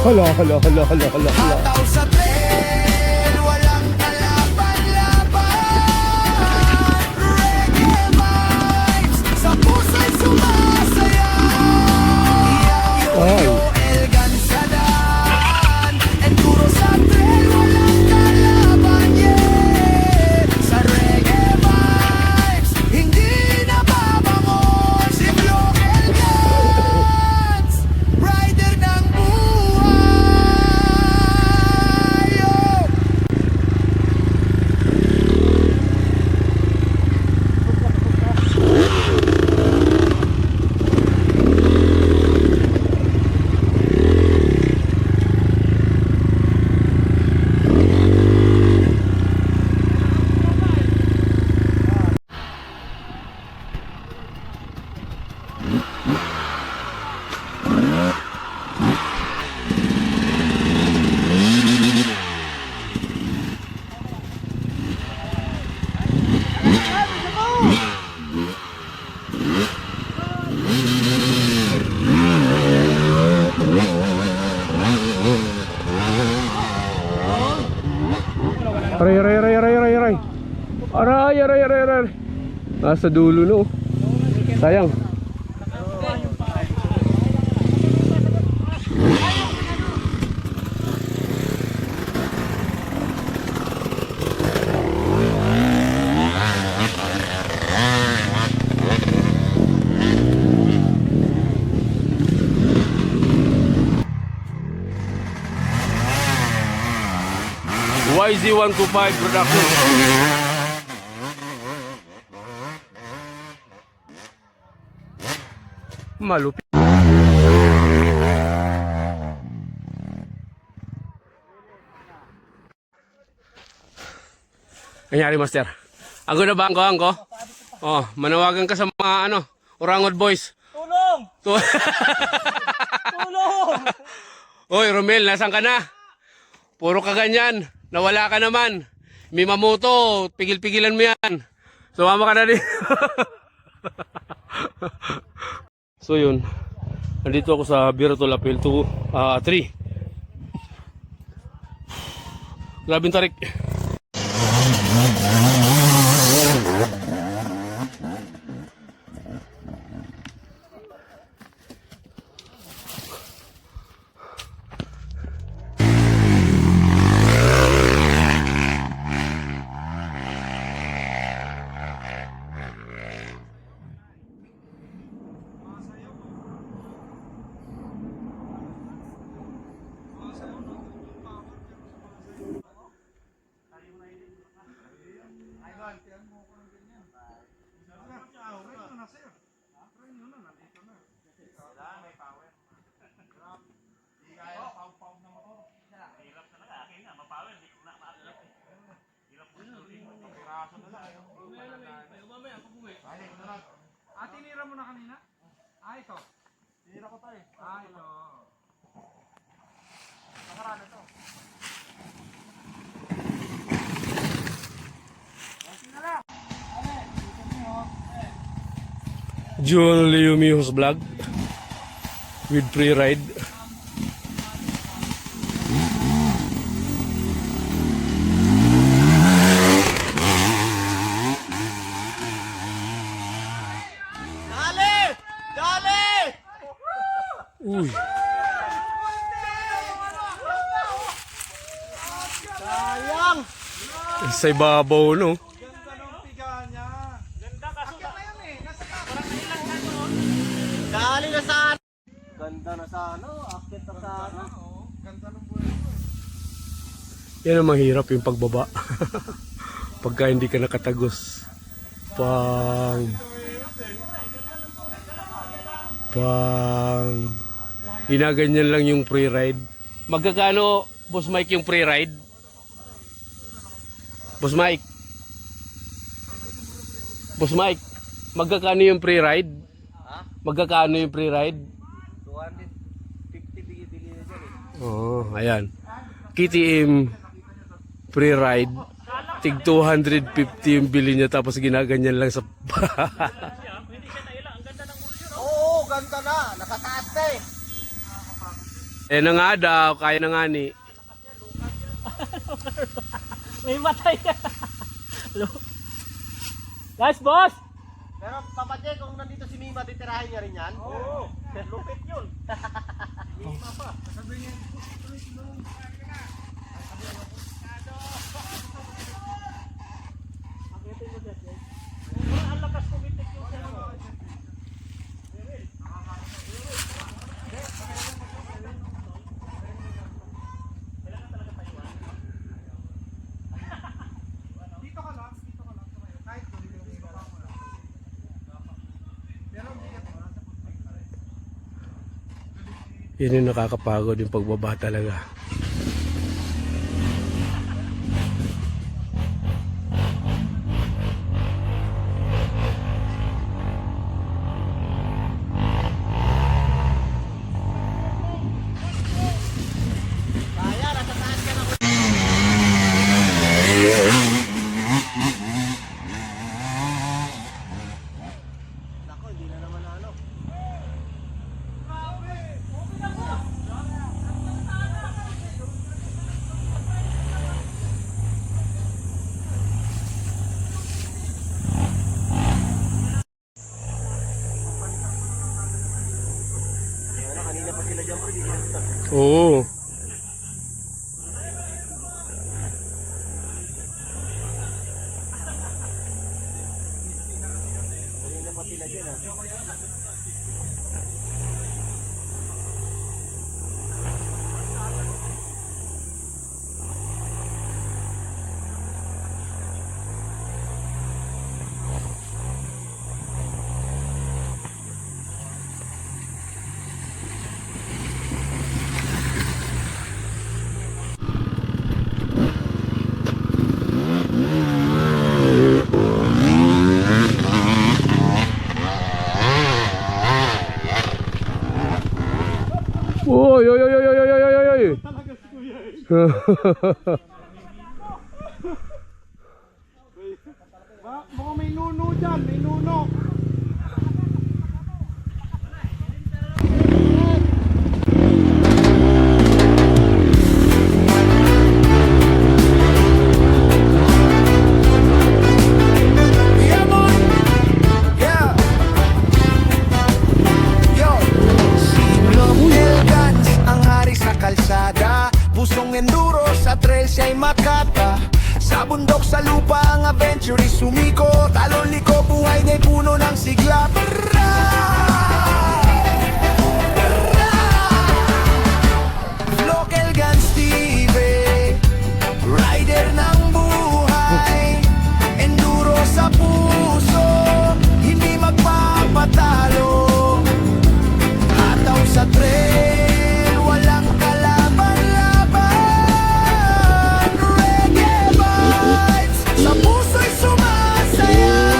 Hala, hala, hala, hala, hala, hala. Hataw sa tren, walang kalaban-laban. Reggae vibes, sa puso'y sumasayaw. Ay. Yo-yo, elgan sa daan, enduro sa tren, walang kalaban, yeah. Sa reggae vibes, hindi nababangon si Blue Elgans, rider ng buhay. Oh. Aray, aray, aray, aray, aray, aray. Aray, aray, aray, aray. Nasa dulo no. Sayang. YZ125 Production. Malupit. Nangyari, Master? Anggo na ba, anggo? Oh, manawagan ka sa mga Orangod Boys. Tulong! Tulong! Oy, Romel, nasan ka na? Puro ka ganyan. Nawala ka naman. Mimamoto, pigil-pigilan mo yan. Sumama ka na din. So yun. Nandito ako sa Virtual Appeal 3. Grabing tarik. Tinira mo na kanina? Ito. Tinira ko to eh. Ito. Nakaraan ito. John Leo Mihos Vlog with free ride. Dali! Dali! Uy. Sayang! Sa ibabaw no. Ganda ng tiga niya. Ganda kaso na yan eh. Nasa Dali na sa ganda na sa akit na sa Ganda ng buhay mo. Yan ang mahirap yung pagbaba. Pagka hindi ka nakatagos. Pang ginaganyan lang yung free ride. Magkakano, Boss Mike, yung free ride? Boss Mike, magkakano yung free ride? Magkakano yung free ride? 250 bigay na dyan eh. Oh, ayan. KTM free ride. Tig 250 yung bili niya tapos ginaganyan lang sa Oo, ganda na. Nakataas na eh. Eh na nga daw, kaya na nga ni. May matay na. Guys, boss! Pero Papa Jay, kung nandito si Mima, titirahin niya rin yan? Oo. Lupit yun. Mima pa. Ang lakas kumitik yung sa'yo. Dito ka lang tumayo. Kahit doon yung iba pa mo lang. Pero hindi ka wala sa footbike pa rin. Yun yung nakakapagod yung pagbaba talaga. Kaya, nasa taas ka na. Nako, hindi na naman ano. Kanina pa sila dyan, hindi ka. Oo. Kanina pa sila dyan, ha. Oy, oy, oy, oy, oy, oy, oy, oy. Baka may nuno dyan, may nuno. Ang hari sa kalsada, pusong enduro sa trail siya'y makata. Sa bundok sa lupa ang adventure is sumiko. Talon liko, buhay na'y puno ng sigla. Local Guns TV, rider ng buhay, enduro sa puso, hindi magpapatalo. Hataw sa trail, walang kalaban-laban. Reggae vibes, sa puso'y sumasayaw.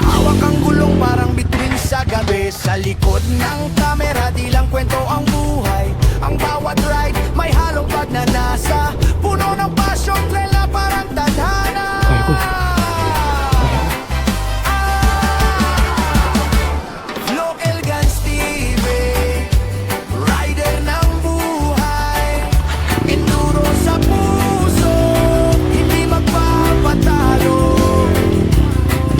Hawak ang gulong parang bituin sa gabi. Sa likod ng kamera, di lang kwento ang buhay. Ang bawat ride, may halong pagnanasa. Puno ng passion, trail na parang tadhana. Local Guns TV, rider ng buhay, enduro sa puso, hindi magpapatalo.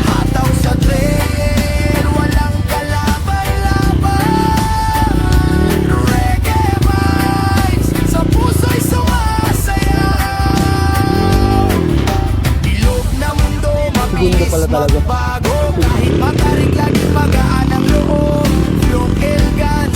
Hataw sa trail, walang kalaban-laban. Reggae vibes, sa puso'y sumasayaw. Ilog na mundo, mabilis magbago. Kahit matarik, laging magaan ang loob. Local Guns